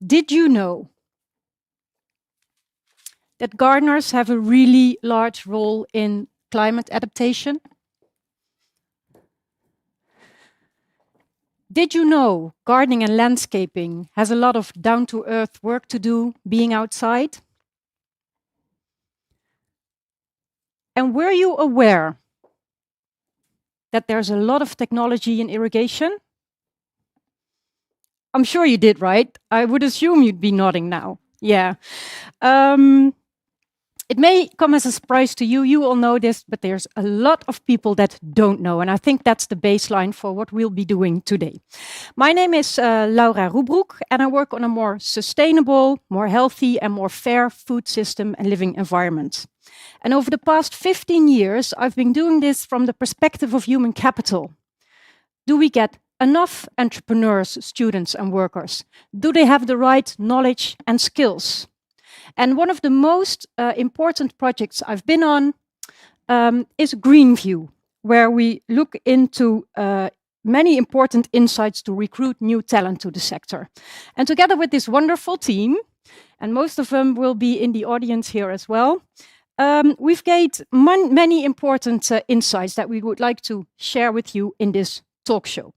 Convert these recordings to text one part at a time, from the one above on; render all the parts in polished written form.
Did you know that gardeners have a really large role in climate adaptation? Did you know gardening and landscaping has a lot of down-to-earth work to do being outside? And were you aware that there's a lot of technology in irrigation? I'm sure you did, right? I would assume you'd be nodding now. Yeah. It may come as a surprise to you, you all know this, but there's a lot of people that don't know. And I think that's the baseline for what we'll be doing today. My name is Laura Roebroek, and I work on a more sustainable, more healthy, and more fair food system and living environment. And over the past 15 years, I've been doing this from the perspective of human capital. Do we get enough entrepreneurs, students, and workers? Do they have the right knowledge and skills? And one of the most important projects I've been on is GreenVEU, where we look into many important insights to recruit new talent to the sector. And together with this wonderful team, and most of them will be in the audience here as well, we've gained many important insights that we would like to share with you in this talk show.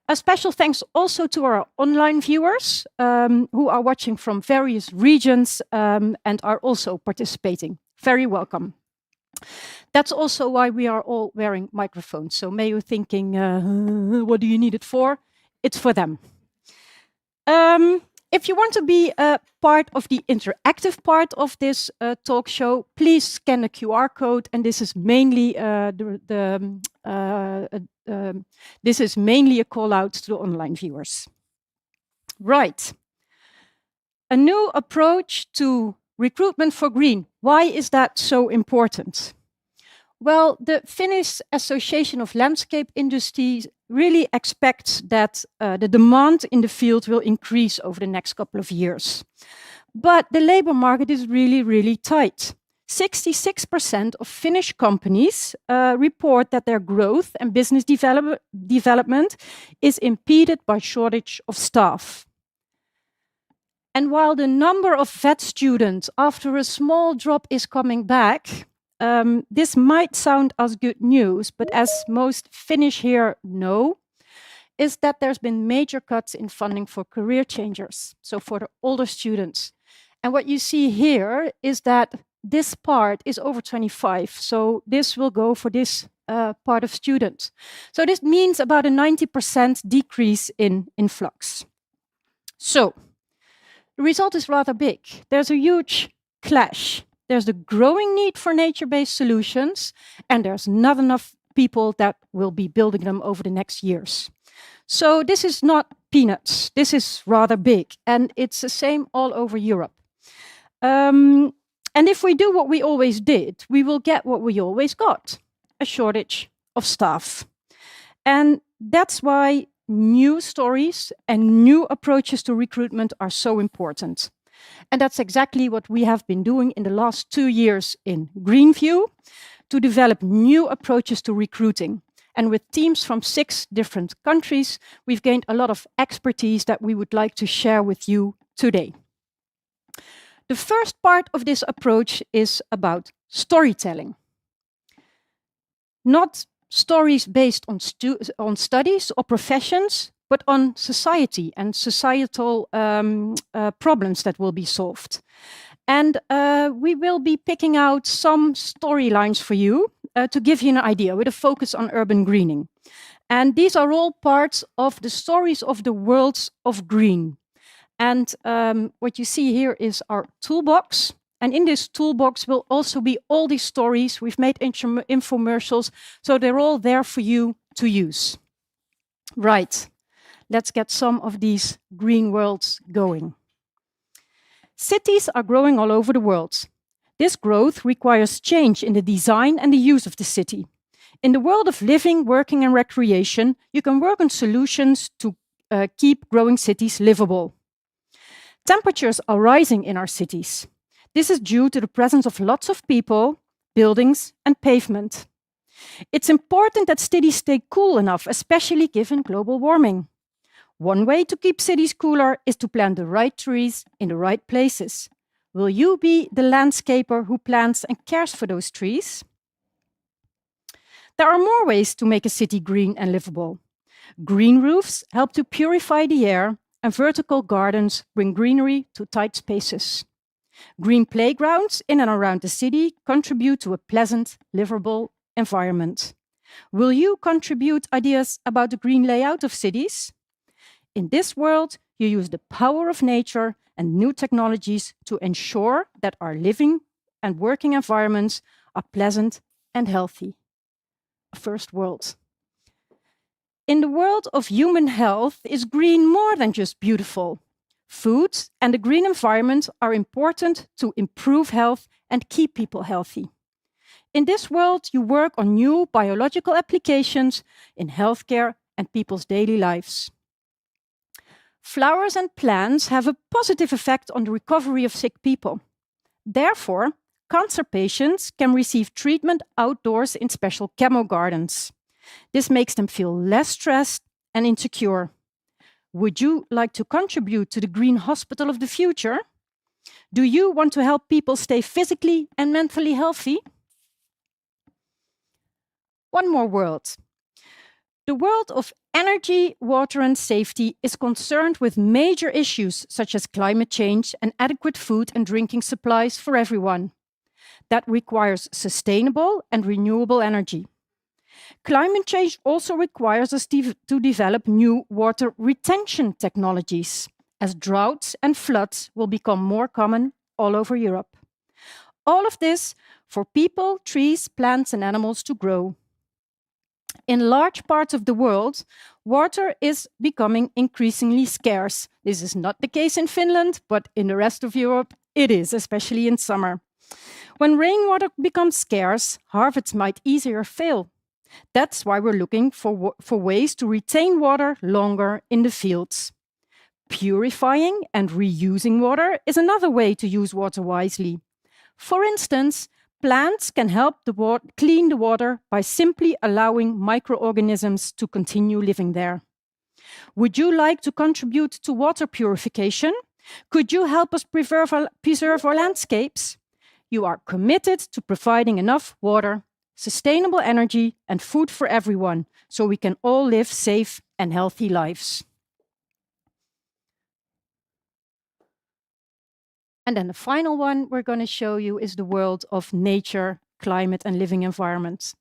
A special thanks also to our online viewers who are watching from various regions and are also participating. Very welcome. That's also why we are all wearing microphones. So may you're thinking, what do you need it for? It's for them. If you want to be a part of the interactive part of this talk show, please scan the QR code. And this is mainly this is mainly a call out to the online viewers. Right. A new approach to recruitment for green. Why is that so important? Well, the Finnish Association of Landscape Industries really expects that the demand in the field will increase over the next couple of years. But the labor market is really, really tight. 66% of Finnish companies report that their growth and business development is impeded by shortage of staff. And while the number of vet students after a small drop is coming back, this might sound as good news, but as most Finnish here know, is that there's been major cuts in funding for career changers, so for the older students. And what you see here is that this part is over 25, so this will go for this part of students. So this means about a 90% decrease in influx. So the result is rather big. There's a huge clash. There's the growing need for nature-based solutions, and there's not enough people that will be building them over the next years. So this is not peanuts. This is rather big, and it's the same all over Europe. And if we do what we always did, we will get what we always got, a shortage of staff. And that's why new stories and new approaches to recruitment are so important. And that's exactly what we have been doing in the last 2 years in GreenVEU, to develop new approaches to recruiting. And with teams from 6 different countries, we've gained a lot of expertise that we would like to share with you today. The first part of this approach is about storytelling. Not stories based on studies or professions, but on society and societal problems that will be solved. And we will be picking out some storylines for you to give you an idea with a focus on urban greening. And these are all parts of the stories of the worlds of green. And what you see here is our toolbox. And in this toolbox will also be all these stories. We've made infomercials, so they're all there for you to use. Right, let's get some of these green worlds going. Cities are growing all over the world. This growth requires change in the design and the use of the city. In the world of living, working, and recreation, you can work on solutions to keep growing cities livable. Temperatures are rising in our cities. This is due to the presence of lots of people, buildings, and pavement. It's important that cities stay cool enough, especially given global warming. One way to keep cities cooler is to plant the right trees in the right places. Will you be the landscaper who plants and cares for those trees? There are more ways to make a city green and livable. Green roofs help to purify the air, and vertical gardens bring greenery to tight spaces. Green playgrounds in and around the city contribute to a pleasant, livable environment. Will you contribute ideas about the green layout of cities? In this world, you use the power of nature and new technologies to ensure that our living and working environments are pleasant and healthy. A first world. In the world of human health, is green more than just beautiful? Food and the green environment are important to improve health and keep people healthy. In this world, you work on new biological applications in healthcare and people's daily lives. Flowers and plants have a positive effect on the recovery of sick people. Therefore, cancer patients can receive treatment outdoors in special chemo gardens. This makes them feel less stressed and insecure. Would you like to contribute to the green hospital of the future? Do you want to help people stay physically and mentally healthy? One more world. The world of energy, water, and safety is concerned with major issues such as climate change and adequate food and drinking supplies for everyone. That requires sustainable and renewable energy. Climate change also requires us to develop new water retention technologies, as droughts and floods will become more common all over Europe. All of this for people, trees, plants, and animals to grow. In large parts of the world, water is becoming increasingly scarce. This is not the case in Finland, but in the rest of Europe, it is, especially in summer. When rainwater becomes scarce, harvests might easier fail. That's why we're looking for ways to retain water longer in the fields. Purifying and reusing water is another way to use water wisely. For instance, plants can help clean the water by simply allowing microorganisms to continue living there. Would you like to contribute to water purification? Could you help us preserve our landscapes? You are committed to providing enough water, sustainable energy, and food for everyone, so we can all live safe and healthy lives. And then the final one we're going to show you is the world of nature, climate, and living environments.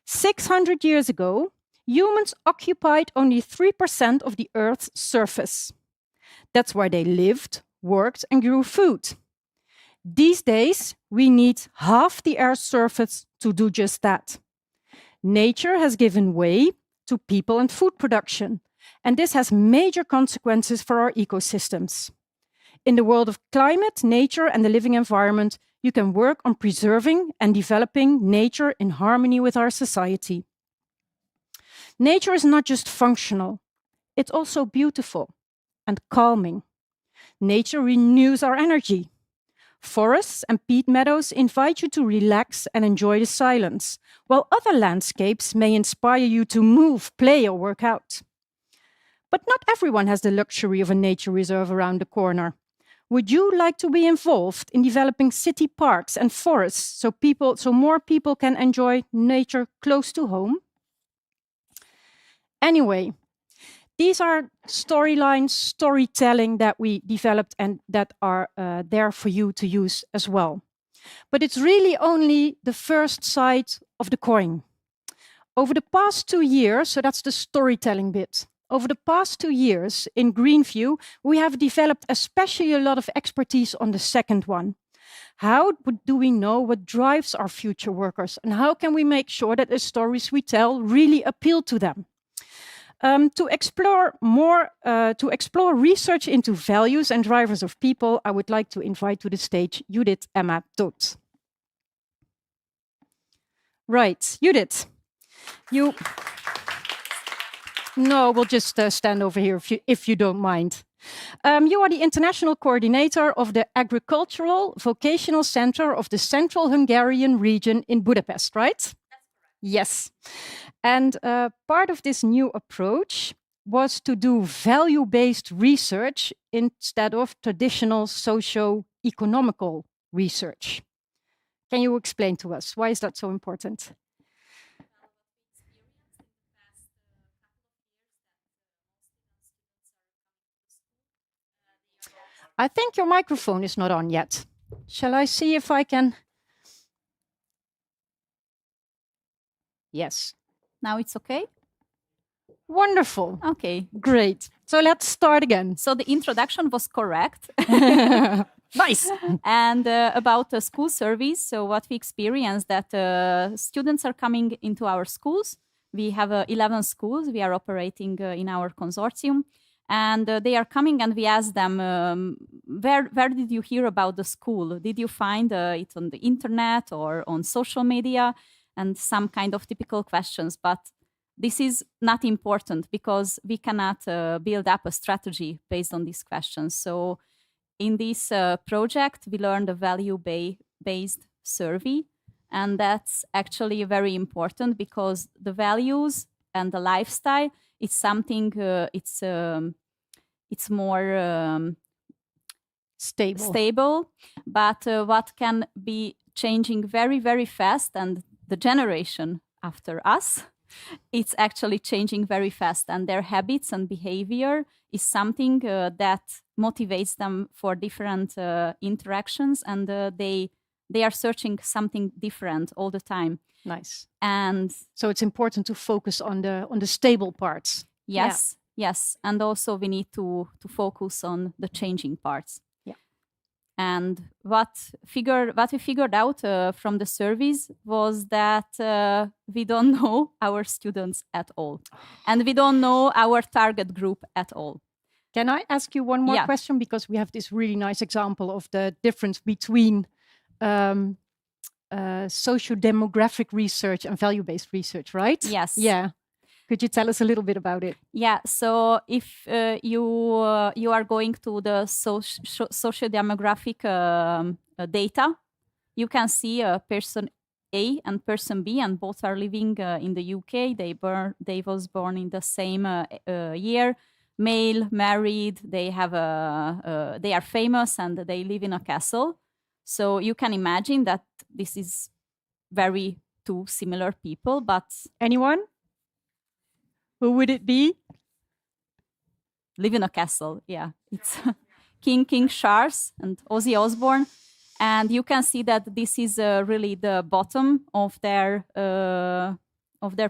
600 years ago, humans occupied only 3% of the Earth's surface. That's why they lived, worked, and grew food. These days, we need half the Earth's surface to do just that. Nature has given way to people and food production, and this has major consequences for our ecosystems. In the world of climate, nature, and the living environment, you can work on preserving and developing nature in harmony with our society. Nature is not just functional, it's also beautiful and calming. Nature renews our energy. Forests and peat meadows invite you to relax and enjoy the silence, while other landscapes may inspire you to move, play, or work out. But not everyone has the luxury of a nature reserve around the corner. Would you like to be involved in developing city parks and forests so more people can enjoy nature close to home? Anyway, these are storylines, storytelling that we developed and that are there for you to use as well. But it's really only the first side of the coin. Over the past 2 years, so that's the storytelling bit. Over the past 2 years in GreenVEU, we have developed especially a lot of expertise on the second one. How do we know what drives our future workers? And how can we make sure that the stories we tell really appeal to them? To explore research into values and drivers of people, I would like to invite to the stage Judith Emma Todt. Right, Judith, you... No, we'll just stand over here if you don't mind. You are the international coordinator of the Agricultural Vocational Center of the Central Hungarian region in Budapest, right? That's correct. Yes. And part of this new approach was to do value-based research instead of traditional socio-economical research. Can you explain to us why is that so important? I think your microphone is not on yet. Shall I see if I can? Yes. Now it's okay? Wonderful. Okay. Great. So let's start again. So the introduction was correct. Nice. And about the school surveys, so what we experienced that students are coming into our schools. We have 11 schools we are operating in our consortium. And they are coming and we ask them, where did you hear about the school? Did you find it on the internet or on social media? And some kind of typical questions. But this is not important because we cannot build up a strategy based on these questions. So in this project, we learned a value-based survey. And that's actually very important because the values and the lifestyle is something, it's more stable. But what can be changing very, very fast, and the generation after us, it's actually changing very fast, and their habits and behavior is something that motivates them for different interactions, and they are searching something different all the time. Nice. And so it's important to focus on the stable parts. Yes, yes, and also we need to focus on the changing parts. And what we figured out from the surveys was that we don't know our students at all. And we don't know our target group at all. Can I ask you one more question? Because we have this really nice example of the difference between socio-demographic research and value-based research, right? Yes. Yeah. Could you tell us a little bit about it? Yeah, so if you are going to the socio-demographic data, you can see person A and person B, and both are living in the UK. They was born in the same year, male, married. They are famous and they live in a castle. So you can imagine that this is very two similar people. But anyone? Who would it be? Live in a castle, yeah. It's King Charles and Ozzy Osbourne. And you can see that this is really the bottom of their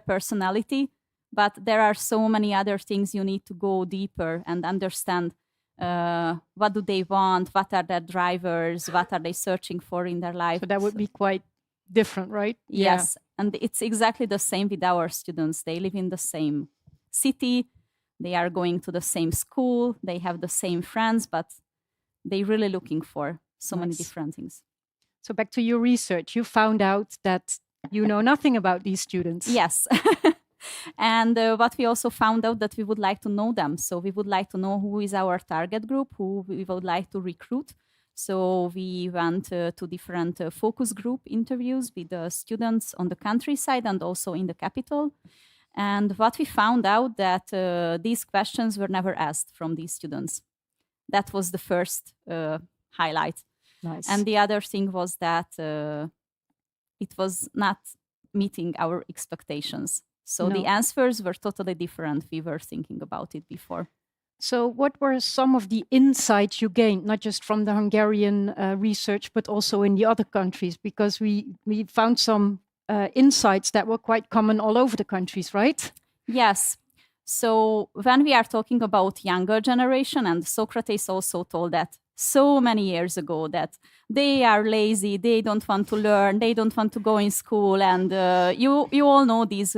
personality. But there are so many other things you need to go deeper and understand what do they want, what are their drivers, what are they searching for in their life. So that would be quite different, right? Yes, and it's exactly the same with our students. They live in the same city, they are going to the same school, they have the same friends, but they're really looking for so many different things. So back to your research, you found out that you know nothing about these students. Yes. And what we also found out that we would like to know them. So we would like to know who is our target group, who we would like to recruit. So we went to different focus group interviews with the students on the countryside and also in the capital. And what we found out that these questions were never asked from these students. That was the first highlight. Nice. And the other thing was that it was not meeting our expectations. So the answers were totally different. We were thinking about it before. So what were some of the insights you gained, not just from the Hungarian research, but also in the other countries? Because we found some insights that were quite common all over the countries, right? Yes. So when we are talking about younger generation, and Socrates also told that so many years ago that they are lazy, they don't want to learn, they don't want to go in school. And you all know these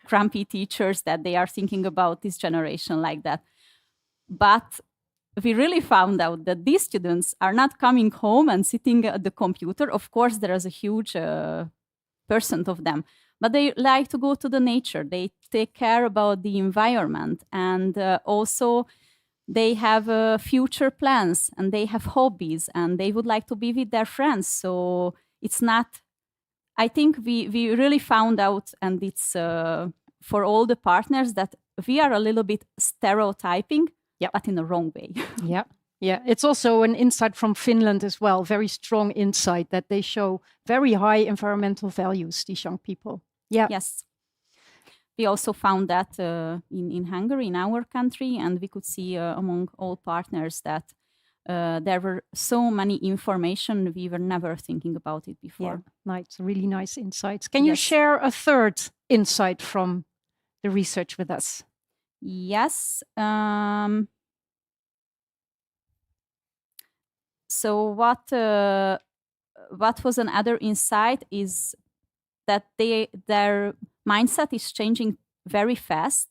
grumpy teachers that they are thinking about this generation like that. But we really found out that these students are not coming home and sitting at the computer. Of course, there is a huge percent of them, but they like to go to the nature. They take care about the environment, and also they have future plans, and they have hobbies, and they would like to be with their friends. So it's not, I think we really found out, and it's for all the partners, that we are a little bit stereotyping, Yep. but in the wrong way. Yeah. Yeah, it's also an insight from Finland as well, very strong insight that they show very high environmental values, these young people. Yeah. Yes. We also found that in Hungary, in our country, and we could see among all partners that there were so many information we were never thinking about it before. Yeah, nice, really nice insights. Can you share a third insight from the research with us? Yes. So what was another insight is that their mindset is changing very fast,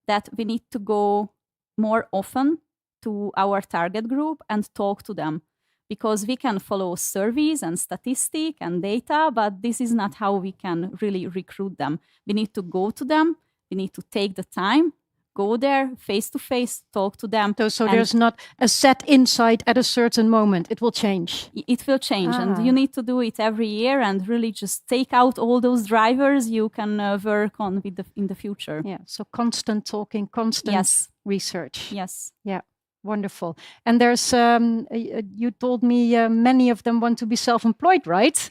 that we need to go more often to our target group and talk to them, because we can follow surveys and statistics and data, but this is not how we can really recruit them. We need to go to them. We need to take the time, go there face to face, talk to them. So there's not a set insight at a certain moment. It will change. It will change, and you need to do it every year and really just take out all those drivers you can work on in the future. Yeah, so constant talking, constant research. Yes. Yeah, wonderful. And there's, you told me many of them want to be self-employed, right?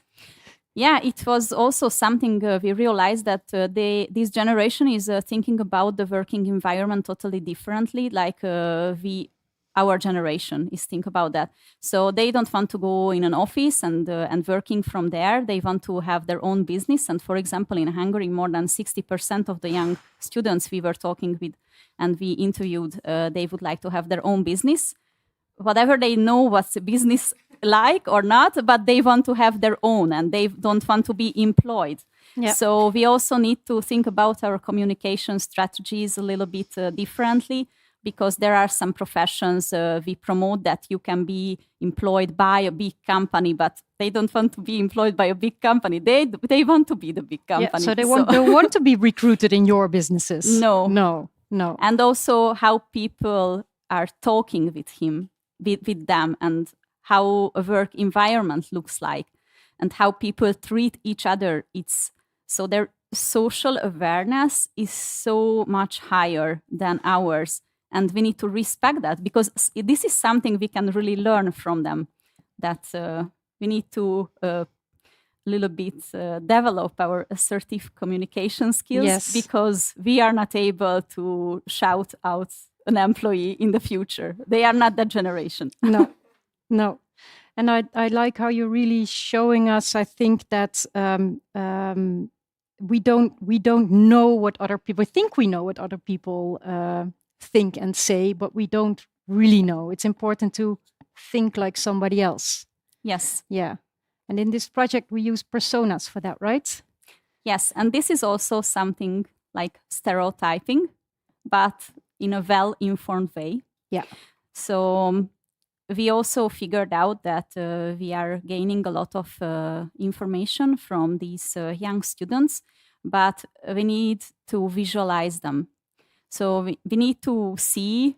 Yeah, it was also something we realized that this generation is thinking about the working environment totally differently, like our generation is think about that. So they don't want to go in an office and working from there. They want to have their own business. And for example, in Hungary, more than 60% of the young students we were talking with and we interviewed, they would like to have their own business. Whatever they know what's a business like or not, but they want to have their own and they don't want to be employed. Yeah. So we also need to think about our communication strategies a little bit differently, because there are some professions we promote that you can be employed by a big company, but they don't want to be employed by a big company. They want to be the big company. Yeah, so they don't want to be recruited in your businesses. No. And also how people are talking with them, and how a work environment looks like, and how people treat each other. So their social awareness is so much higher than ours, and we need to respect that, because this is something we can really learn from them, that we need to little bit develop our assertive communication skills, because we are not able to shout out an employee in the future. They are not that generation. No. And I like how you're really showing us, I think, that we don't know what other people think. We know what other people think and say, but we don't really know. It's important to think like somebody else. Yes. Yeah. And in this project, we use personas for that, right? Yes. And this is also something like stereotyping, but in a well-informed way. Yeah. So we also figured out that we are gaining a lot of information from these young students, but we need to visualize them. So we need to see,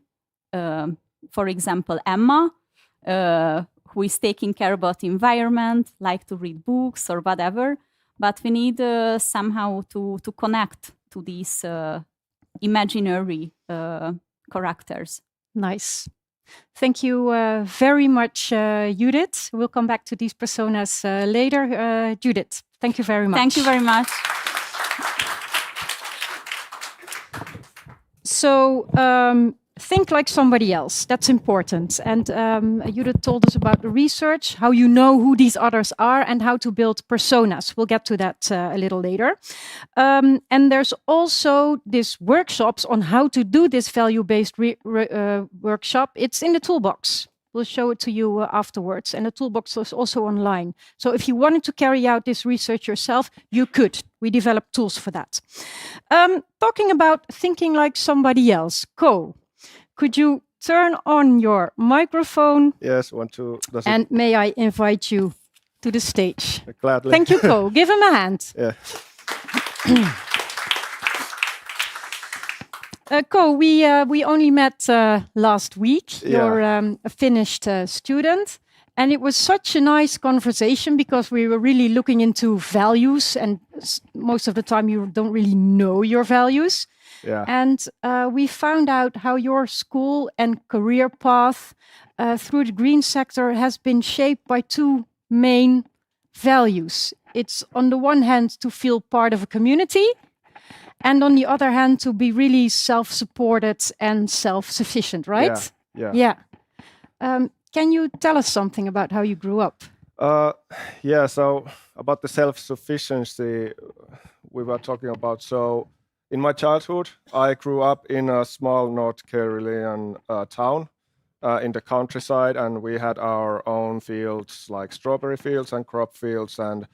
for example, Emma, who is taking care about the environment, like to read books or whatever, but we need somehow to connect to these imaginary characters. Nice. Thank you very much, Judith. We'll come back to these personas later. Judith, thank you very much. Thank you very much. So think like somebody else. That's important. And Judith told us about the research, how you know who these others are, and how to build personas. We'll get to that a little later. And there's also this workshops on how to do this value-based workshop. It's in the toolbox. We'll show it to you afterwards. And the toolbox is also online. So if you wanted to carry out this research yourself, you could. We developed tools for that. Talking about thinking like somebody else, Ko, could you turn on your microphone? Yes, want to. And may I invite you to the stage? Gladly. Thank you, Ko. Give him a hand. Yeah. Ko, we only met last week. Yeah. You're a finished student. And it was such a nice conversation, because we were really looking into values. And most of the time you don't really know your values. Yeah. And we found out how your school and career path through the green sector has been shaped by two main values. It's on the one hand to feel part of a community, and on the other hand to be really self-supported and self-sufficient, right? Yeah. Yeah. Can you tell us something about how you grew up? Yeah. So about the self-sufficiency we were talking about. So in my childhood, I grew up in a small North Carolinian town in the countryside, and we had our own fields, like strawberry fields and crop fields, and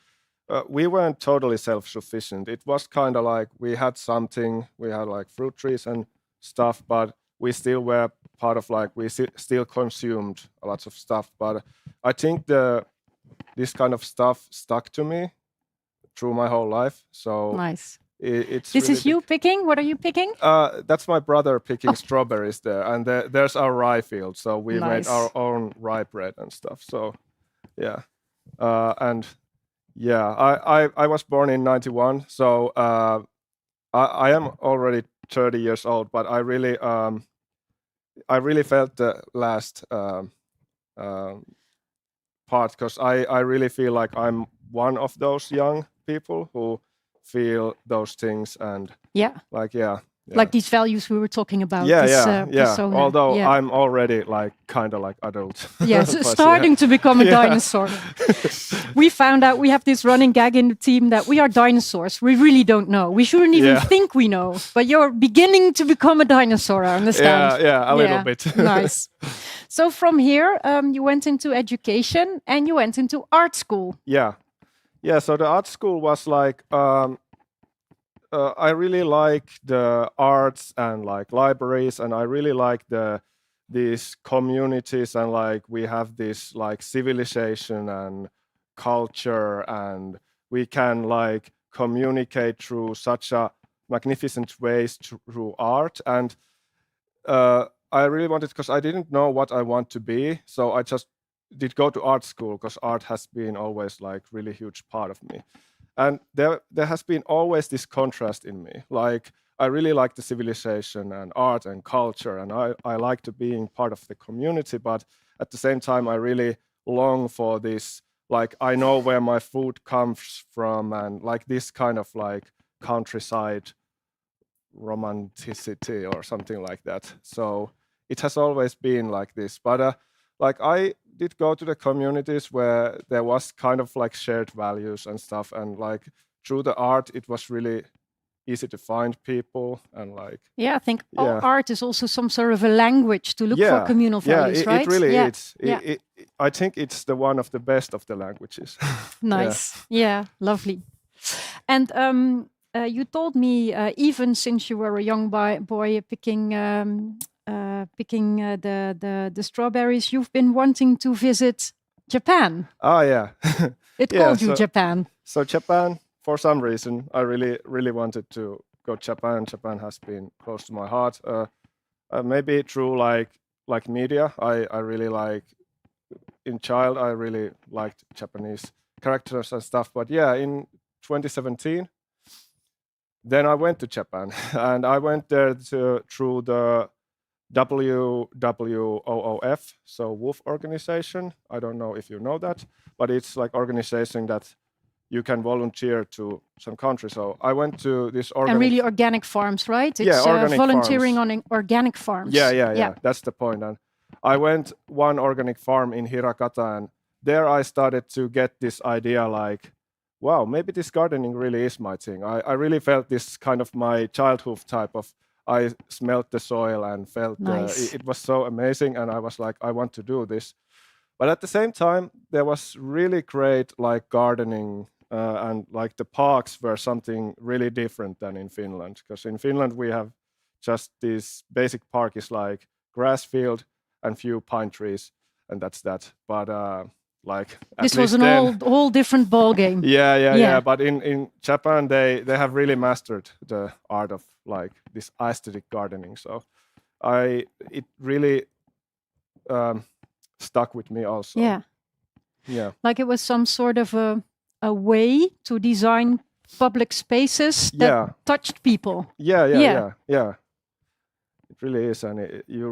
we weren't totally self-sufficient. It was kind of like we had something, we had like fruit trees and stuff, but we still were part of like we still consumed lots of stuff. But I think this kind of stuff stuck to me through my whole life. So Nice. it's This really is you picking? What are you picking? that's my brother picking strawberries there, and there's our rye field. So we made Nice. our own rye bread and stuff. So yeah, and yeah, I was born in '91, so I am already 30 years old, but I really felt the last part because I really feel like I'm one of those young people who feel those things and Yeah. like yeah. Like these values we were talking about. Yeah, this, yeah. persona. Although Yeah. I'm already like kind of like adult. Yes, But starting to become a Yeah. dinosaur. We found out we have this running gag in the team that we are dinosaurs. We really don't know. We shouldn't even Yeah. think we know. But you're beginning to become a dinosaur, I understand. Yeah, a little bit. Nice. So from here, you went into education and you went into art school. Yeah. So the art school was like I really like the arts and like libraries, and I really like these communities, and like we have this like civilization and culture, and we can like communicate through such a magnificent ways through art. And I really wanted, because I didn't know what I want to be, so I just did go to art school because art has been always like really huge part of me. And there has been always this contrast in me. Like I really like the civilization and art and culture, and I like to being part of the community, but at the same time I really long for this, like I know where my food comes from, and like this kind of like countryside romanticity or something like that. So it has always been like this. But like I did go to the communities where there was kind of like shared values and stuff, and like through the art, it was really easy to find people and like. Yeah, I think Yeah. art is also some sort of a language to look for communal values, it, right? It really yeah. is. I think it's the one of the best of the languages. Nice. Yeah, lovely. And you told me even since you were a young boy picking the strawberries, you've been wanting to visit Japan. Oh yeah. It called you Japan. So Japan, for some reason, I really wanted to go Japan. Japan has been close to my heart. Maybe through like media. I really like in child. I really liked Japanese characters and stuff. But yeah, in 2017, then I went to Japan, and I went there through the WWOOF, so WOOF organization. I don't know if you know that, but it's like organization that you can volunteer to some country. So I went to this And really organic farms, right? It's organic volunteering farms. on organic farms. Yeah. That's the point. And I went one organic farm in Hirakata, and there I started to get this idea like, wow, maybe this gardening really is my thing. I really felt this kind of my childhood type of, I smelled the soil and felt Nice. it was so amazing, and I was like, I want to do this. But at the same time, there was really great like gardening and like the parks were something really different than in Finland. Because in Finland we have just this basic park is like grass field and few pine trees, and that's that. But like this was an whole different ball game. Yeah. But in Japan they have really mastered the art of like this aesthetic gardening. So it really stuck with me also. Yeah. Like it was some sort of a way to design public spaces that Yeah. touched people. Yeah. It really is, and you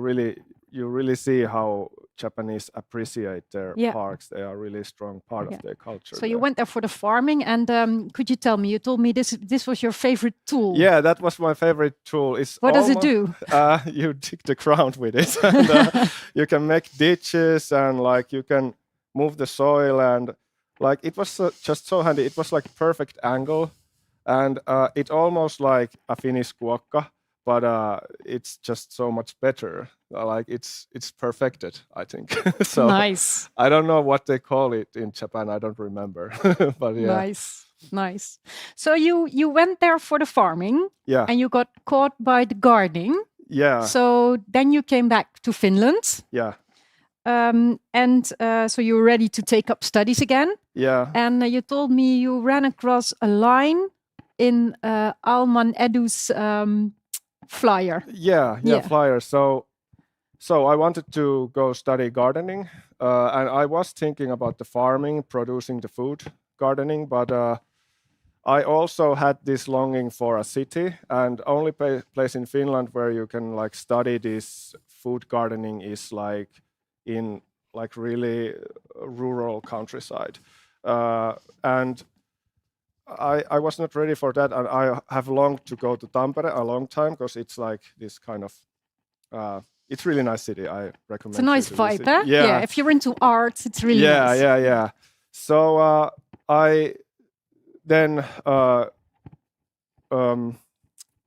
really see how Japanese appreciate their Yeah. parks. They are really strong part Yeah. of their culture. So you there. went there for the farming, and could you tell me? You told me this was your favorite tool. Yeah, that was my favorite tool. It's What does it do? You dig the ground with it, and you can make ditches, and like you can move the soil, and like it was just so handy. It was like perfect angle, and it almost like a Finnish kuokka, but it's just so much better. Like it's perfected, I think. So Nice. I don't know what they call it in Japan. I don't remember, but yeah. Nice. So you went there for the farming, Yeah. and you got caught by the gardening. Yeah. So then you came back to Finland, Yeah. and so you were ready to take up studies again. Yeah. And you told me you ran across a line in Alman Edu's flyer. Yeah, flyer. So I wanted to go study gardening, and I was thinking about the farming, producing the food, gardening, but I also had this longing for a city, and only place in Finland where you can like study this food gardening is like in like really rural countryside, and I was not ready for that, and I have longed to go to Tampere a long time because it's like this kind of it's really nice city. I recommend. It's a nice you to vibe, visit. huh? Yeah. If you're into art, it's really nice. Yeah. So I then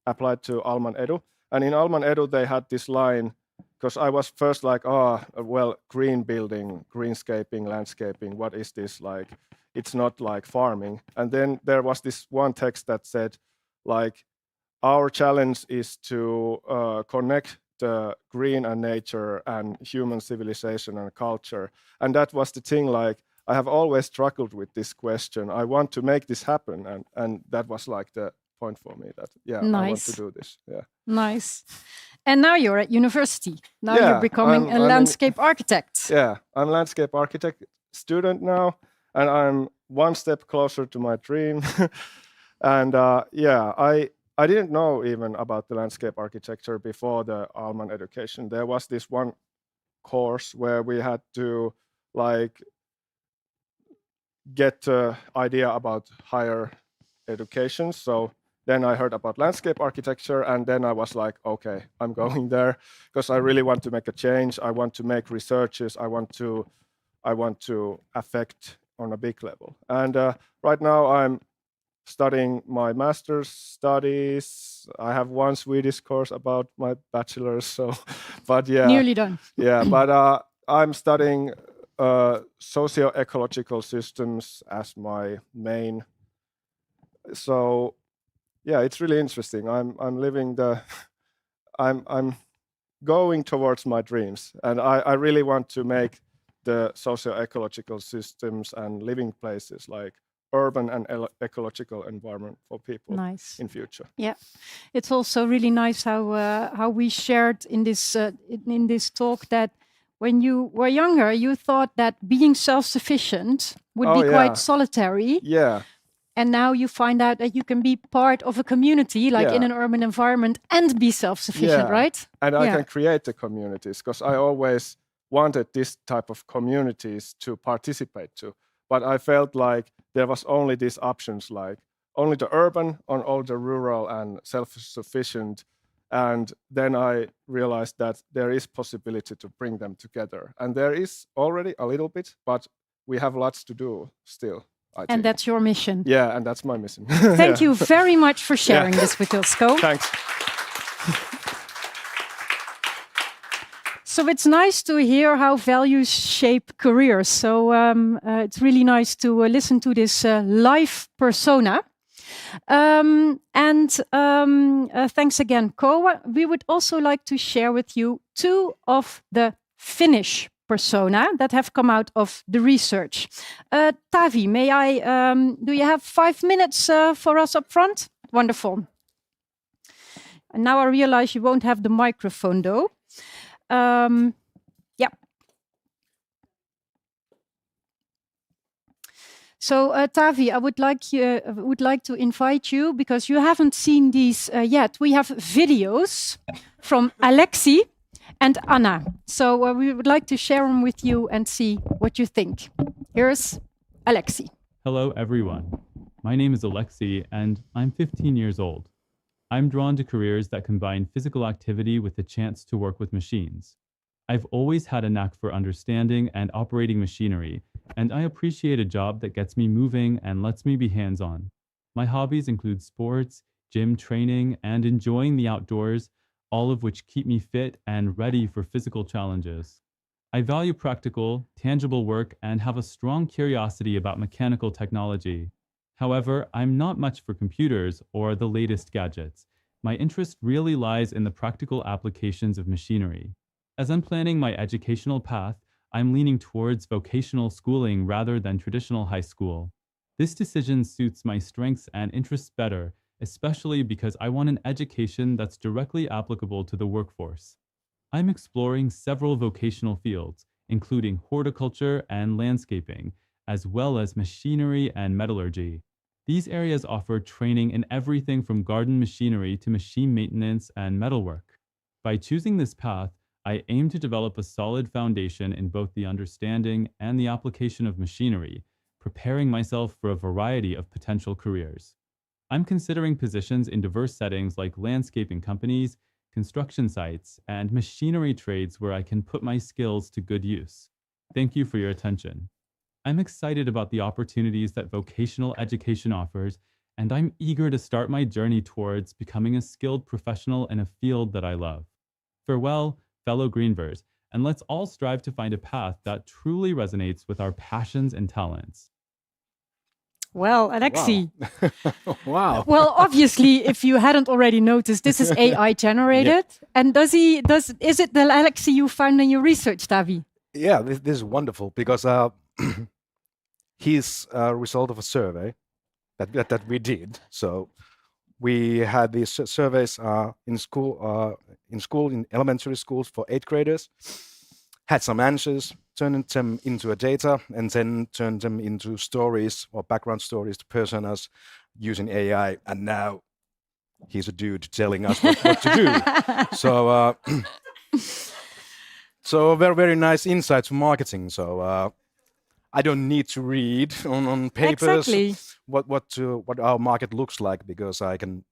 applied to Alman Edu, and in Alman Edu they had this line because I was first like, green building, greenscaping, landscaping. What is this like? It's not like farming. And then there was this one text that said, like, our challenge is to connect the green and nature and human civilization and culture. And that was the thing, like, I have always struggled with this question. I want to make this happen. And that was like the point for me that, I want to do this. Yeah. Nice. And now you're at university. Now Yeah, you're becoming a landscape architect. Yeah, I'm landscape architect student now, and I'm one step closer to my dream. And I didn't know even about the landscape architecture before the Alman education. There was this one course where we had to like get the idea about higher education. So then I heard about landscape architecture, and then I was like, okay, I'm going there because I really want to make a change. I want to make researches. I want to affect on a big level. And right now I'm studying my master's studies. I have one Swedish course about my bachelor's. So, but yeah, Nearly done. Yeah, but I'm studying socio-ecological systems as my main. So yeah, it's really interesting. I'm living I'm going towards my dreams, and I really want to make the socio-ecological systems and living places like urban and ecological environment for people in future. Yeah, it's also really nice how we shared in this talk that when you were younger, you thought that being self-sufficient would be quite solitary. Yeah. And now you find out that you can be part of a community, like in an urban environment, and be self-sufficient, right? And I can create the communities, because I always wanted this type of communities to participate to. But I felt like there was only these options, like only the urban or all the rural and self-sufficient. And then I realized that there is possibility to bring them together. And there is already a little bit, but we have lots to do still. And that's your mission. Yeah, and that's my mission. Thank you very much for sharing this with Ilsko. Thanks. So it's nice to hear how values shape careers. So it's really nice to listen to this live persona. Thanks again, Ko. We would also like to share with you two of the Finnish persona that have come out of the research. Tavi, do you have 5 minutes for us up front? Wonderful. And now I realize you won't have the microphone though. Yeah. So, Tavi, I would like to invite you because you haven't seen these yet. We have videos from Alexi and Anna. So we would like to share them with you and see what you think. Here's Alexi. Hello, everyone. My name is Alexi, and I'm 15 years old. I'm drawn to careers that combine physical activity with the chance to work with machines. I've always had a knack for understanding and operating machinery, and I appreciate a job that gets me moving and lets me be hands-on. My hobbies include sports, gym training, and enjoying the outdoors, all of which keep me fit and ready for physical challenges. I value practical, tangible work and have a strong curiosity about mechanical technology. However, I'm not much for computers or the latest gadgets. My interest really lies in the practical applications of machinery. As I'm planning my educational path, I'm leaning towards vocational schooling rather than traditional high school. This decision suits my strengths and interests better, especially because I want an education that's directly applicable to the workforce. I'm exploring several vocational fields, including horticulture and landscaping, as well as machinery and metallurgy. These areas offer training in everything from garden machinery to machine maintenance and metalwork. By choosing this path, I aim to develop a solid foundation in both the understanding and the application of machinery, preparing myself for a variety of potential careers. I'm considering positions in diverse settings like landscaping companies, construction sites, and machinery trades where I can put my skills to good use. Thank you for your attention. I'm excited about the opportunities that vocational education offers, and I'm eager to start my journey towards becoming a skilled professional in a field that I love. Farewell, fellow GREENVEUers, and let's all strive to find a path that truly resonates with our passions and talents. Well, Alexi. Wow. Wow. Well, obviously, if you hadn't already noticed, this is AI generated. Yeah. And is it the Alexi you found in your research, Tavi? Yeah, this is wonderful because he's a result of a survey that we did. So we had these surveys in school, in elementary schools for 8th graders, had some answers, turned them into a data, and then turned them into stories or background stories to personas using AI. And now he's a dude telling us what to do. So, so very, very nice insight to marketing. So I don't need to read on papers what our market looks like because I can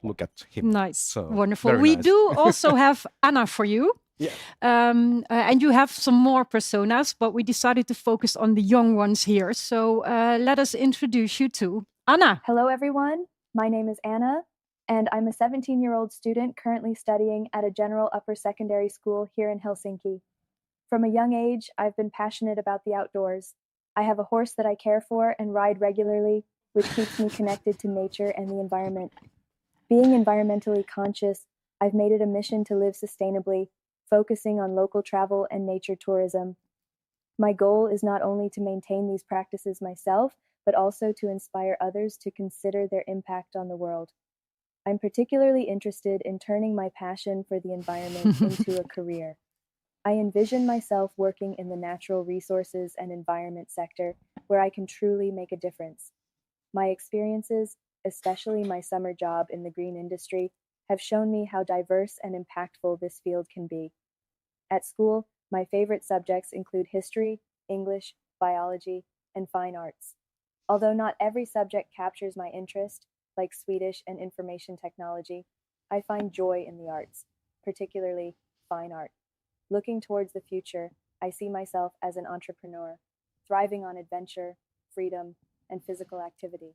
look at him. Nice, so, wonderful. We do also have Anna for you. Yeah. And you have some more personas, but we decided to focus on the young ones here. So let us introduce you to Anna. Hello, everyone. My name is Anna, and I'm a 17-year-old student currently studying at a general upper secondary school here in Helsinki. From a young age, I've been passionate about the outdoors. I have a horse that I care for and ride regularly, which keeps me connected to nature and the environment. Being environmentally conscious, I've made it a mission to live sustainably, focusing on local travel and nature tourism. My goal is not only to maintain these practices myself, but also to inspire others to consider their impact on the world. I'm particularly interested in turning my passion for the environment into a career. I envision myself working in the natural resources and environment sector, where I can truly make a difference. My experiences, especially my summer job in the green industry, have shown me how diverse and impactful this field can be. At school, my favorite subjects include history, English, biology, and fine arts. Although not every subject captures my interest, like Swedish and information technology, I find joy in the arts, particularly fine art. Looking towards the future, I see myself as an entrepreneur, thriving on adventure, freedom, and physical activity.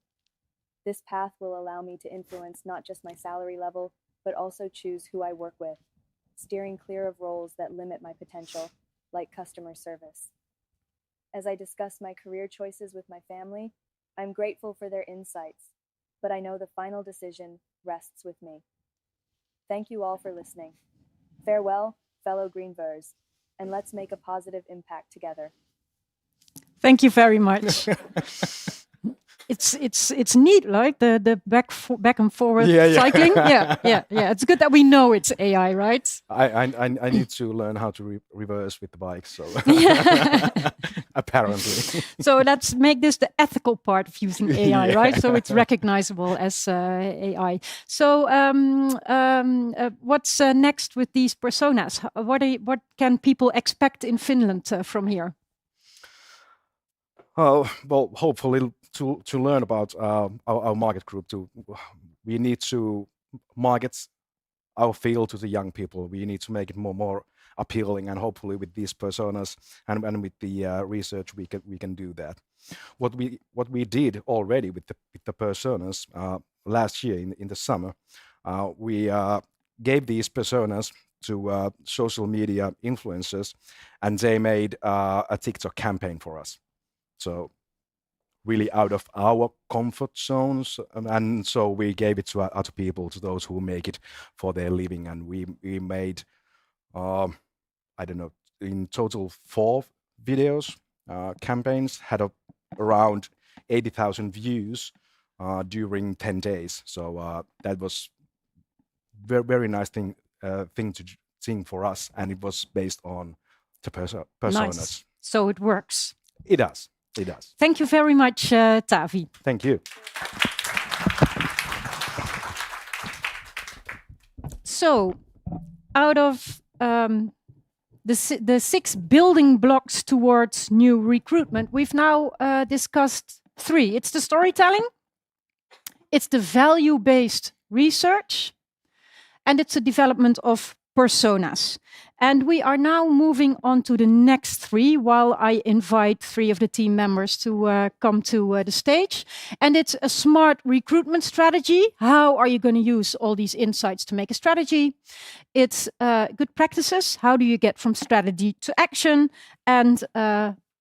This path will allow me to influence not just my salary level, but also choose who I work with, steering clear of roles that limit my potential, like customer service. As I discuss my career choices with my family, I'm grateful for their insights, but I know the final decision rests with me. Thank you all for listening. Farewell, fellow GREENVEUers, and let's make a positive impact together. Thank you very much. It's neat, like the back and forward cycling. Yeah. It's good that we know it's AI, right? I need to learn how to reverse with the bike. So apparently. So let's make this the ethical part of using AI, right? So it's recognizable as AI. So what's next with these personas? What can people expect in Finland from here? Well, hopefully to learn about our market group, we need to market our field to the young people. We need to make it more appealing, and hopefully with these personas and with the research we can do that. What we did already with the personas last year in the summer, we gave these personas to social media influencers, and they made a TikTok campaign for us. So really out of our comfort zones, and so we gave it to other people, to those who make it for their living, and we made I don't know, in total 4 videos. Campaigns had around 80,000 views during 10 days. So that was very nice thing for us, and it was based on the personas. Nice. So it works. It does. It does. Thank you very much, Tavi. Thank you. So, out of the 6 building blocks towards new recruitment, we've now discussed 3. It's the storytelling, it's the value-based research, and it's the development of personas. And we are now moving on to the next 3, while I invite 3 of the team members to come to the stage. And it's a smart recruitment strategy. How are you going to use all these insights to make a strategy? It's good practices. How do you get from strategy to action? And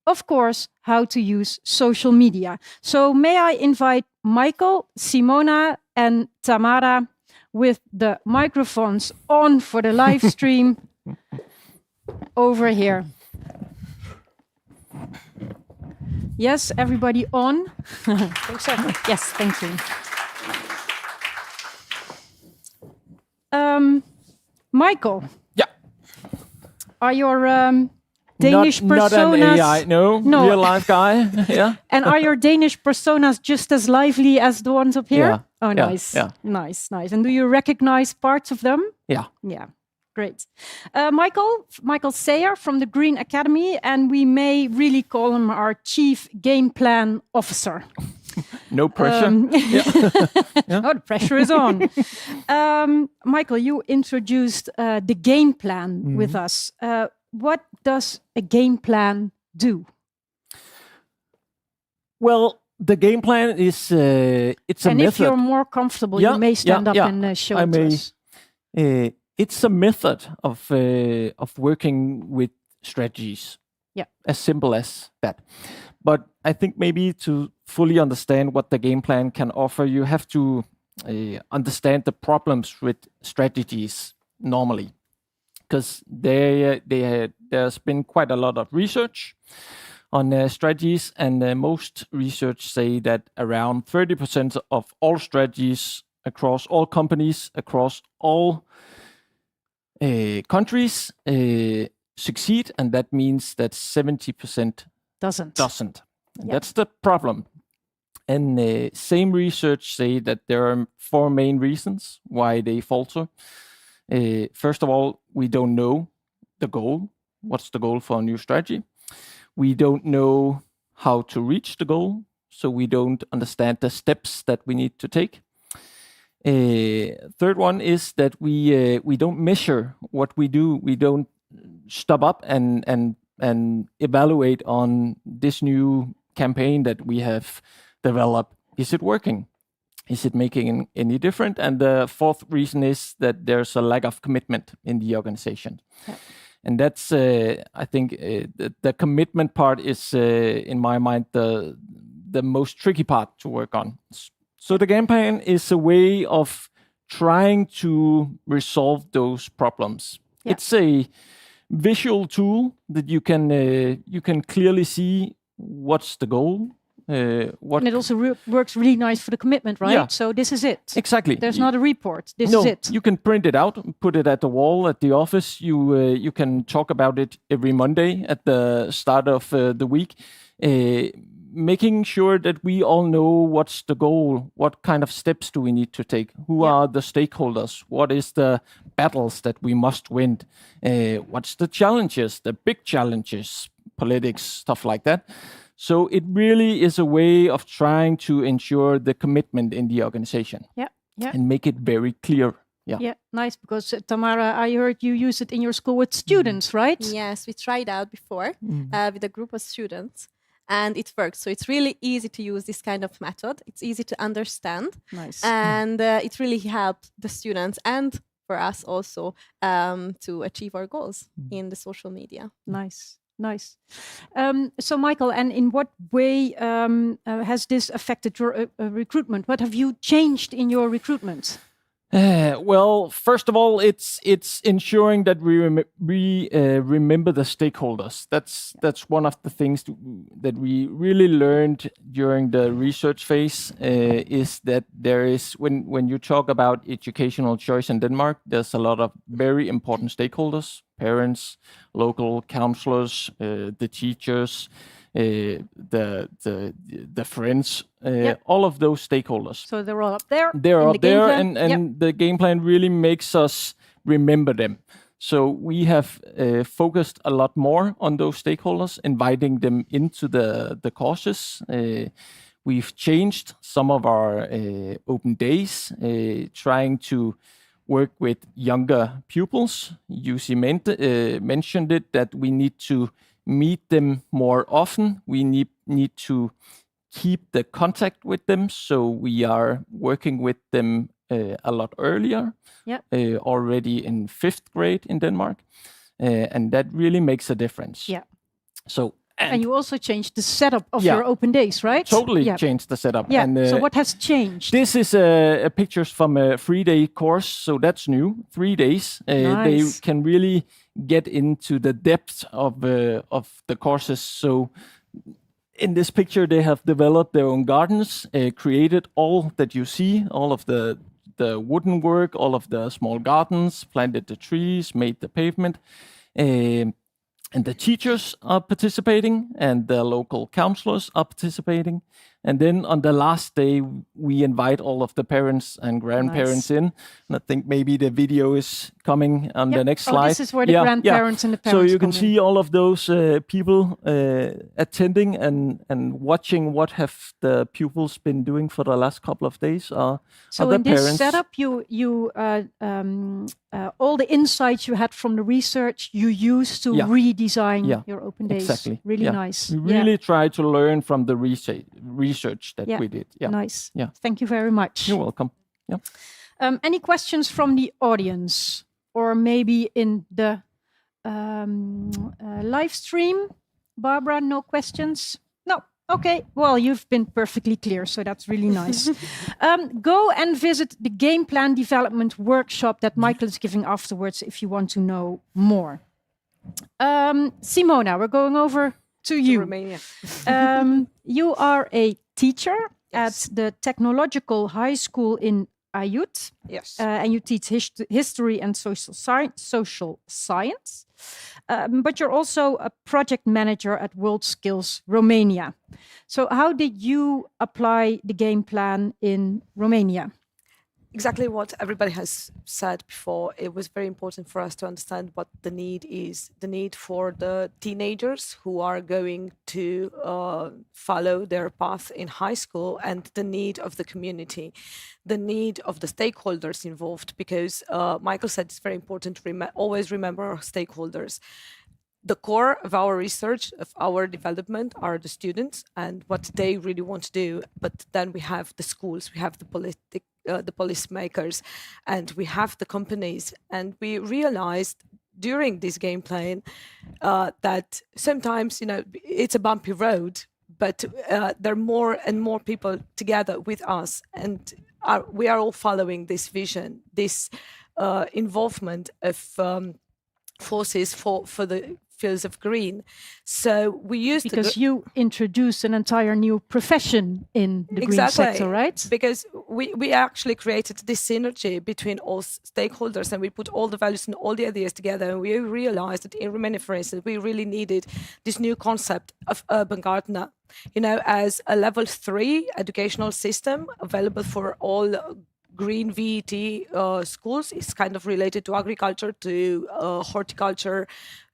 of course, how to use social media. So may I invite Michael, Simona, and Tamara with the microphones on for the live stream over here. Yes, everybody on? Yes, thank you. Michael. Yeah. Are your Danish not personas... Not an AI, no, real life guy. Yeah. And are your Danish personas just as lively as the ones up here? Yeah. Oh, Yeah. nice. Yeah. Nice. And do you recognize parts of them? Yeah. Yeah. Great. Michael Sayer from the Green Academy, and we may really call him our Chief Game Plan Officer. No pressure. Oh, the pressure is on. Michael, you introduced the game plan with us. What does a game plan do? Well, the game plan is it's a and method. If you're more comfortable, you may stand up and show it to us. It's a method of working with strategies. Yeah, as simple as that. But I think maybe to fully understand what the game plan can offer, you have to understand the problems with strategies normally, because there's been quite a lot of research on strategies, and most research say that around 30% of all strategies across all companies, across all countries succeed, and that means that 70% doesn't. Yeah. That's the problem. And same research say that there are 4 main reasons why they falter. First of all, we don't know the goal. What's the goal for a new strategy? We don't know how to reach the goal, so we don't understand the steps that we need to take. Third one is that we don't measure what we do. We don't stop up and evaluate on this new campaign that we have developed. Is it working? Is it making any difference? And the 4th reason is that there's a lack of commitment in the organization. Yeah. And that's, I think, the commitment part is, in my mind, the most tricky part to work on. So the game plan is a way of trying to resolve those problems. Yeah. It's a visual tool that you can clearly see what's the goal, What And it also works really nice for the commitment, right? Yeah. So this is it. exactly? There's not a report. This no, is it. you can print it out, put it at the wall at the office. You can talk about it every Monday at the start of the week, making sure that we all know what's the goal, what kind of steps do we need to take, who are the stakeholders, what is the battles that we must win, what's the challenges, the big challenges, politics, stuff like that. So it really is a way of trying to ensure the commitment in the organization. Yeah. And make it very clear. Yeah, nice. Because Tamara, I heard you use it in your school with students, right? Yes, we tried out before with a group of students, and it works. So it's really easy to use this kind of method. It's easy to understand, Nice. and it really helped the students and for us also to achieve our goals in the social media. Nice. So, Michael, and in what way has this affected your recruitment? What have you changed in your recruitment? Well, first of all, it's ensuring that we remember the stakeholders. That's one of the things that we really learned during the research phase. Is that there is when you talk about educational choice in Denmark, there's a lot of very important stakeholders: parents, local counselors, the teachers. The friends, all of those stakeholders. So they're all up there. They're up there, and the game plan really makes us remember them. So we have focused a lot more on those stakeholders, inviting them into the courses. We've changed some of our open days, trying to work with younger pupils. Yusi mentioned it, that we need to meet them more often. We need to keep the contact with them, so we are working with them a lot earlier, already in 5th grade in Denmark, and that really makes a difference. Yeah. So and you also changed the setup of your open days, right? Totally changed the setup. Yeah. And, so what has changed? This is a pictures from a 3-day course, so that's new. 3 days. Nice. They can really get into the depth of the courses. So in this picture, they have developed their own gardens, created all that you see, all of the wooden work, all of the small gardens, planted the trees, made the pavement. And the teachers are participating, and the local counselors are participating. And then on the last day, we invite all of the parents and grandparents in. And I think maybe the video is coming on the next slide. This is where the grandparents and the parents So you can come see all of those people attending and watching what have the pupils been doing for the last couple of days. So in this setup, you all the insights you had from the research you used to redesign your open days. Exactly. Really nice. We really try to learn from the research that we did. Yeah. Nice. Yeah. Thank you very much. You're welcome. Yeah. Any questions from the audience, or maybe in the live stream? Barbara, no questions? No. Okay. Well, you've been perfectly clear, so that's really nice. Go and visit the game plan development workshop that Michael is giving afterwards if you want to know more. Simona, we're going over to you. Romania. You are a teacher at the Technological High School in Aiud. Yes. And you teach history and social science. But you're also a project manager at World Skills Romania. So how did you apply the game plan in Romania? Exactly what everybody has said before. It was very important for us to understand what the need is. The need for the teenagers who are going to follow their path in high school, and the need of the community, the need of the stakeholders involved, because Michael said it's very important to always remember our stakeholders. The core of our research, of our development, are the students and what they really want to do. But then we have the schools, we have the policymakers, and we have the companies. And we realized during this game plan that sometimes, it's a bumpy road, but there are more and more people together with us, and we are all following this vision, this involvement of forces fields of green. So we used Because you introduced an entire new profession in the green sector, right? Because we actually created this synergy between all stakeholders, and we put all the values and all the ideas together, and we realized that in Romania, for instance, we really needed this new concept of urban gardener, as a level 3 educational system available for all green VET schools. Is kind of related to agriculture, to horticulture,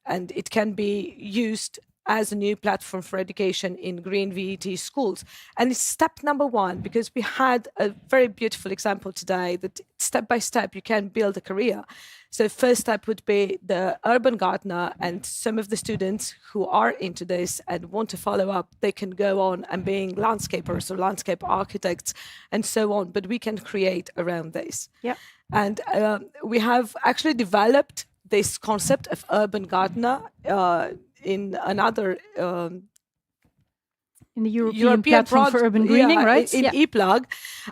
and it can be used as a new platform for education in green VET schools. And it's step number 1, because we had a very beautiful example today that step by step you can build a career. So first step would be the urban gardener, and some of the students who are into this and want to follow up, they can go on and being landscapers or landscape architects and so on, but we can create around this. Yeah. And we have actually developed this concept of urban gardener in another in the European Platform for Urban Greening, right? In ePlug.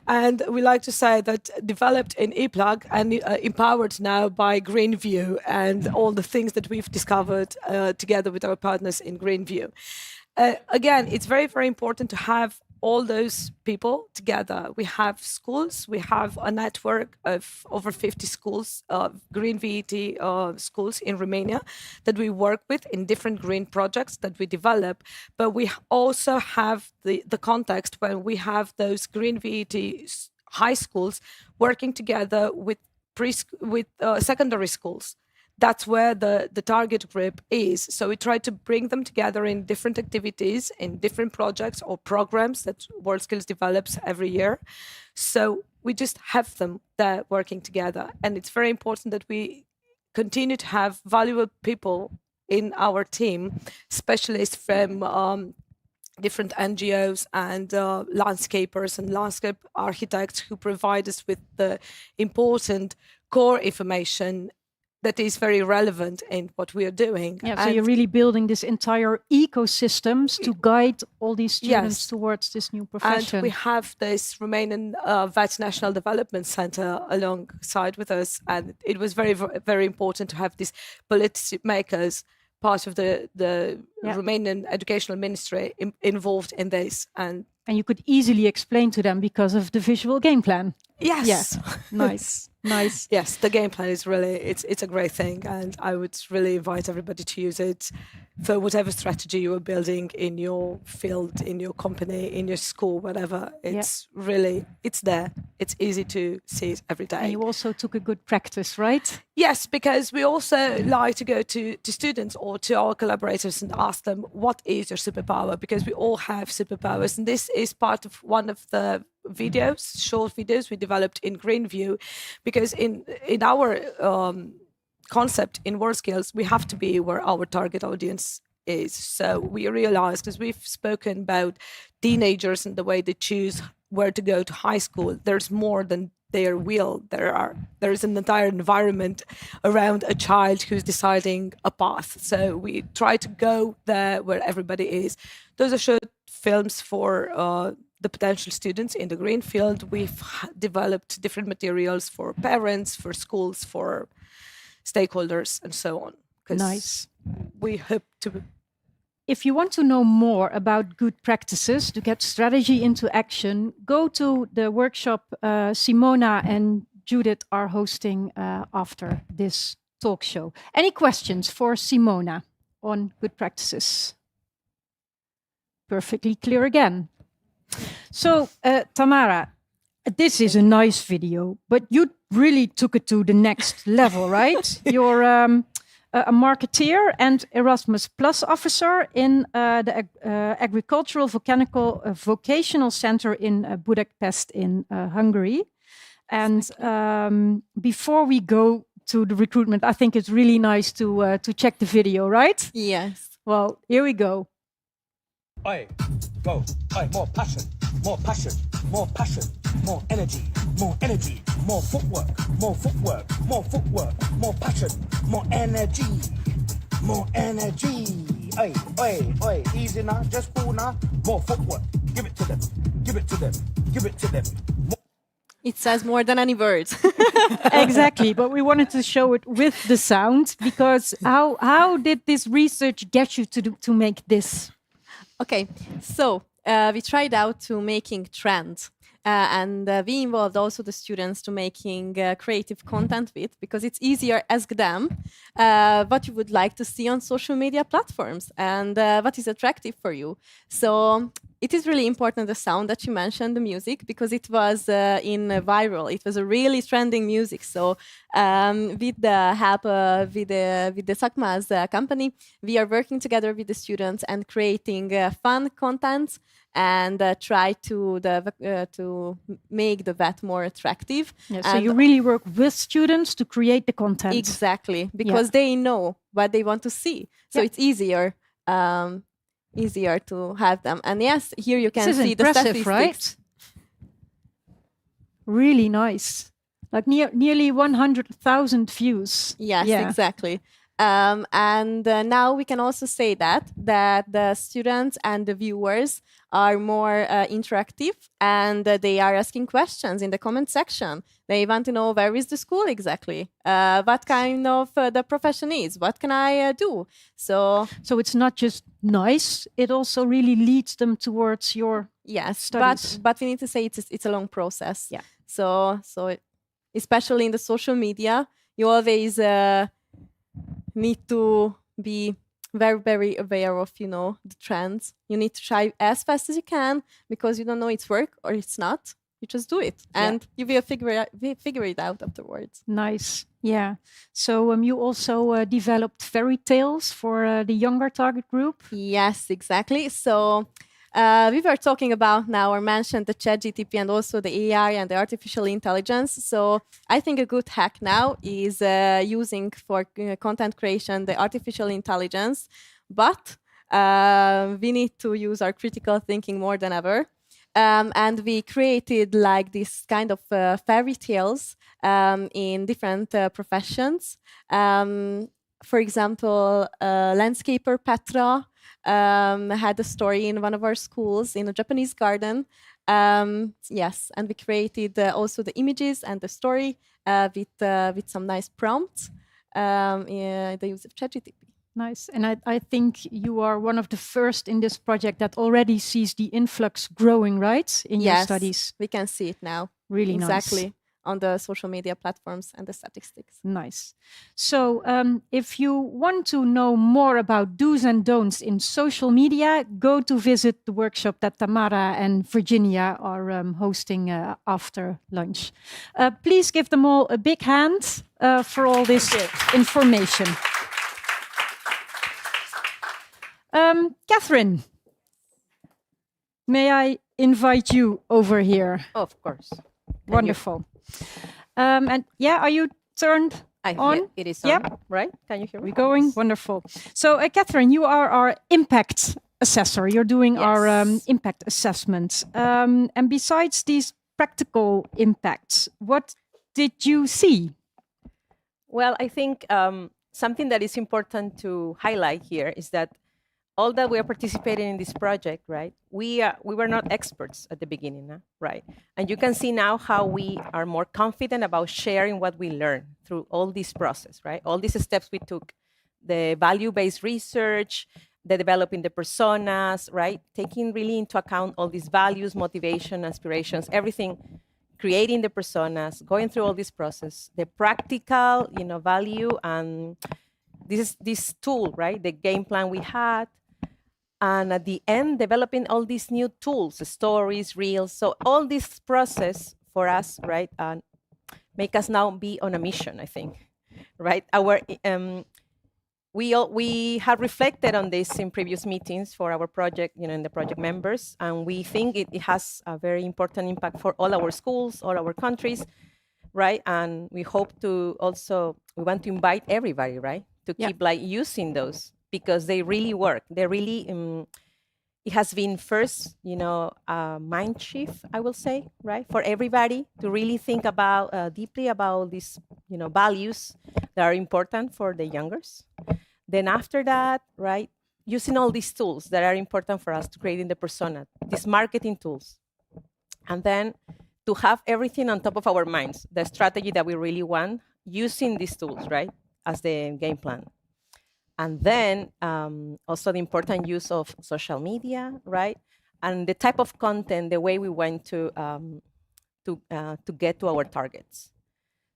And we like to say that developed in ePlug and empowered now by GREENVEU and all the things that we've discovered together with our partners in GREENVEU. Again, it's very, very important to have all those people together. We have schools, we have a network of over 50 schools, green VET schools in Romania that we work with in different green projects that we develop. But we also have the context when we have those green VET high schools working together with secondary schools. That's where the target group is. So we try to bring them together in different activities, in different projects or programs that WorldSkills develops every year. So we just have them there working together. And it's very important that we continue to have valuable people in our team, specialists from different NGOs and landscapers and landscape architects who provide us with the important core information that is very relevant in what we are doing. Yeah, so you're really building this entire ecosystems to guide all these students towards this new profession. And we have this Romanian VET National Development Center alongside with us, and it was very, very important to have these policy makers, part of the Romanian Educational Ministry, involved in this. And you could easily explain to them because of the visual game plan. Yes. Yeah. Nice. Nice. Yes, the game plan is really, it's a great thing. And I would really invite everybody to use it for whatever strategy you are building in your field, in your company, in your school, whatever. It's really, it's there. It's easy to see it every day. And you also took a good practice, right? Yes, because we also like to go to students or to our collaborators and ask them, what is your superpower? Because we all have superpowers. And this is part of one of the videos, short videos we developed in GreenVEU, because in our concept in WorldSkills, we have to be where our target audience is. So we realized, because we've spoken about teenagers and the way they choose where to go to high school, there's more than their will. There is an entire environment around a child who's deciding a path. So we try to go there where everybody is. Those are short films for the potential students in the green field. We've developed different materials for parents, for schools, for stakeholders, and so on. Nice. We hope to. If you want to know more about good practices to get strategy into action, go to the workshop Simona and Judith are hosting after this talk show. Any questions for Simona on good practices? Perfectly clear again. So, Tamara, this is a nice video, but you really took it to the next level, right? You're a marketeer and Erasmus Plus officer in the Agricultural Vocational Center in Budapest in Hungary. And before we go to the recruitment, I think it's really nice to check the video, right? Yes. Well, here we go. Oi, go, oi, more passion, more passion, more passion, more energy, more energy, more footwork, more footwork, more footwork, more passion, more energy, more energy. Oi, oi, oi, easy now, just cool now, more footwork, give it to them, give it to them, give it to them. It says more than any words. Exactly, but we wanted to show it with the sound because how did this research get you to make this? Okay, so we tried out to making trends. And we involved also the students to making creative content with, because it's easier ask them what you would like to see on social media platforms and what is attractive for you. So it is really important, the sound that you mentioned, the music, because it was in viral. It was a really trending music. So with the help with the Sakma's company, we are working together with the students and creating fun content and try to make the vet more attractive. Yeah, so you really work with students to create the content. Exactly, because they know what they want to see. So it's easier to have them. And yes, here you can see the statistics. Right? Really nice. Like nearly 100,000 views. Yes, exactly. And now we can also say that the students and the viewers are more interactive, and they are asking questions in the comment section. They want to know where is the school exactly, what kind of the profession is, what can I do. So it's not just nice; it also really leads them towards your studies. But we need to say it's a long process. Yeah. So especially in the social media, you always need to be very, very aware of, the trends. You need to try as fast as you can, because you don't know it's work or it's not. You just do it, and you will figure it out afterwards. Nice, yeah. So you also developed fairy tales for the younger target group. Yes, exactly. So we were talking about now, or mentioned the ChatGPT and also the AI and the artificial intelligence. So I think a good hack now is using for content creation the artificial intelligence, but we need to use our critical thinking more than ever. And we created like this kind of fairy tales in different professions. For example, landscaper Petra had a story in one of our schools in a Japanese garden. Yes, and we created also the images and the story with some nice prompts in the use of ChatGPT. Nice. And I think you are one of the first in this project that already sees the influx growing, right? In your studies. We can see it now. Really nice. Exactly. On the social media platforms and the statistics. Nice. So if you want to know more about do's and don'ts in social media, go to visit the workshop that Tamara and Virginia are hosting after lunch. Please give them all a big hand for all this information. Catherine, may I invite you over here? Of course. Wonderful. And are you turned on? Yeah, it is on, right? Can you hear me? We're going? Wonderful. So, Catherine, you are our impact assessor. You're doing our impact assessments. And besides these practical impacts, what did you see? Well, I think something that is important to highlight here is that all that we are participating in this project, right? We were not experts at the beginning, right? And you can see now how we are more confident about sharing what we learned through all this process, right? All these steps we took, the value-based research, the developing the personas, right? Taking really into account all these values, motivation, aspirations, everything, creating the personas, going through all this process, the practical, value, and this tool, right? The game plan we had. And at the end, developing all these new tools, stories, reels. So all this process for us, right, make us now be on a mission, I think, right? We have reflected on this in previous meetings for our project, in the project members, and we think it has a very important impact for all our schools, all our countries, right? And we hope to also, we want to invite everybody, right, to keep using those, because they really work. They really, it has been first, a mind shift, I will say, right? For everybody to really think about deeply about these, values that are important for the youngers. Then after that, right, using all these tools that are important for us to creating the persona, these marketing tools. And then to have everything on top of our minds, the strategy that we really want, using these tools, right, as the game plan. And then also the important use of social media, right, and the type of content, the way we want to get to our targets.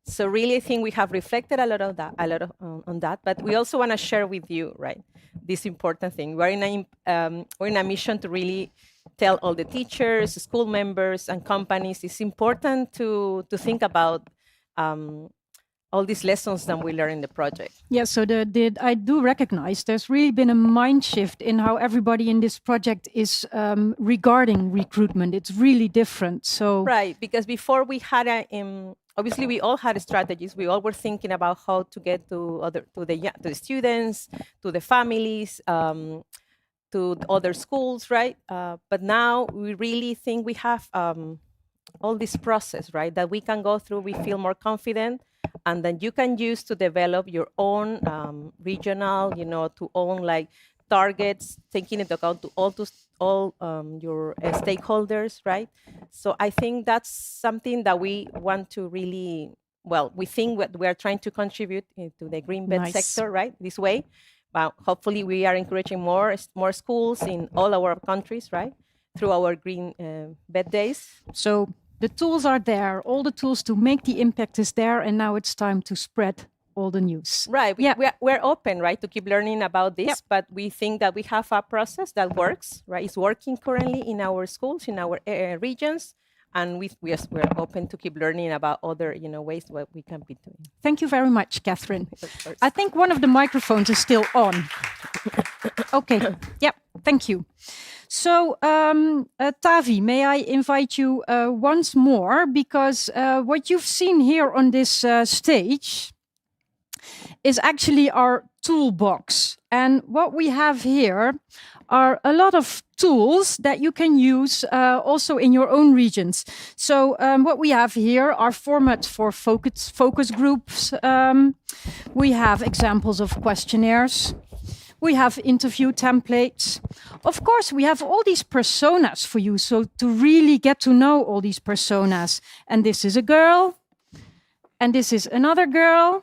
So really, I think we have reflected a lot on that, but we also want to share with you, right, this important thing. We're in a mission to really tell all the teachers, school members, and companies it's important to think about all these lessons that we learn in the project. Yeah, so I do recognize there's really been a mind shift in how everybody in this project is regarding recruitment. It's really different. So right, because before we had obviously we all had strategies. We all were thinking about how to get to the students, to the families, to other schools, right? But now we really think we have all this process, right, that we can go through. We feel more confident, and then you can use to develop your own regional, to own like targets, taking into account to all your stakeholders, right? So I think that's something that we want to really, we think what we are trying to contribute to the green bed sector, right? This way, but hopefully we are encouraging more schools in all our countries, right? Through our green bed days. So the tools are there, all the tools to make the impact is there, and now it's time to spread all the news. Right. We're open, right, to keep learning about this, but we think that we have a process that works, right? It's working currently in our schools, in our regions, and we're open to keep learning about other, ways what we can be doing. Thank you very much, Catherine. I think one of the microphones is still on. Okay. Yeah. Thank you. So, Tavi, may I invite you once more, because what you've seen here on this stage is actually our toolbox. And what we have here are a lot of tools that you can use also in your own regions. So what we have here are formats for focus groups. We have examples of questionnaires. We have interview templates. Of course, we have all these personas for you, so to really get to know all these personas. And this is a girl, and this is another girl,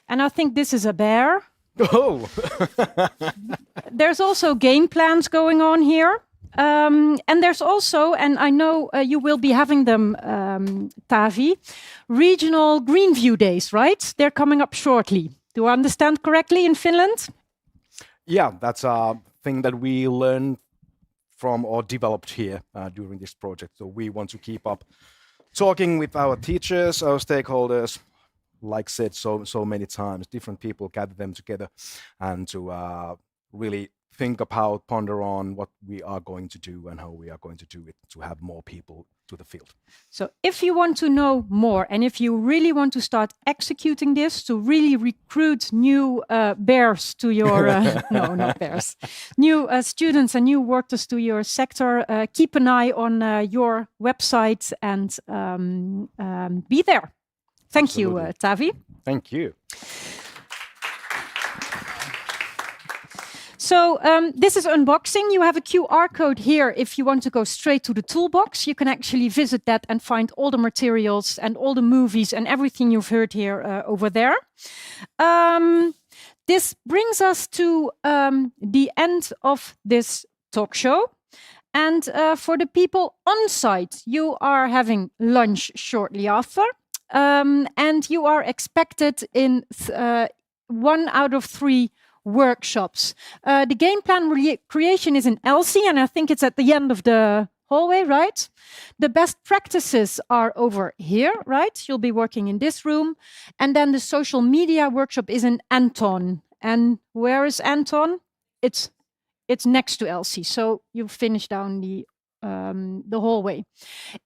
and I think this is a bear. Oh! There's also game plans going on here. And there's also, and I know you will be having them, Tavi, regional GreenVEU days, right? They're coming up shortly. Do I understand correctly in Finland? Yeah, that's a thing that we learned from or developed here during this project. So we want to keep up talking with our teachers, our stakeholders, like said so many times, different people, gather them together and to really think about, ponder on what we are going to do and how we are going to do it to have more people to the field. So if you want to know more and if you really want to start executing this to really recruit new bears to your, no, not bears, new students and new workers to your sector, keep an eye on your website and be there. Thank Absolutely. you, Tavi. Thank you. So this is unboxing. You have a QR code here if you want to go straight to the toolbox. You can actually visit that and find all the materials and all the movies and everything you've heard here over there. This brings us to the end of this talk show. And for the people on site, you are having lunch shortly after. And you are expected in 1 out of 3 workshops. The game plan creation is in Elsie, and I think it's at the end of the hallway, right? The best practices are over here, right? You'll be working in this room. And then the social media workshop is in Anton. And where is Anton? It's next to Elsie, so you finish down the hallway.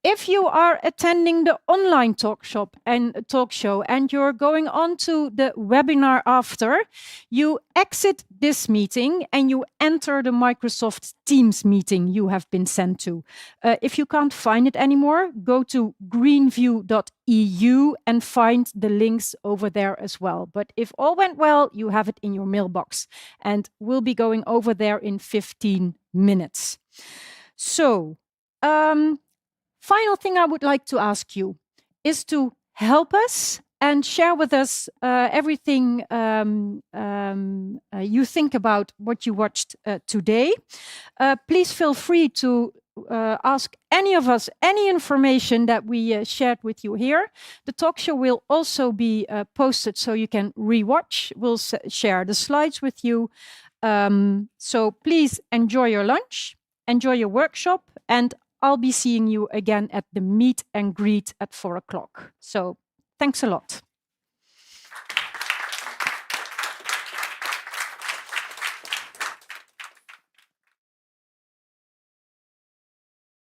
If you are attending the online talk show and you're going on to the webinar after, you exit this meeting and you enter the Microsoft Teams meeting you have been sent to. If you can't find it anymore, go to greenveu.eu and find the links over there as well. But if all went well, you have it in your mailbox, and we'll be going over there in 15 minutes. So, Final thing I would like to ask you is to help us and share with us everything you think about what you watched today. Please feel free to ask any of us any information that we shared with you here. The talk show will also be posted so you can rewatch. We'll share the slides with you. So please enjoy your lunch, enjoy your workshop, and I'll be seeing you again at the meet and greet at 4 o'clock. So thanks a lot.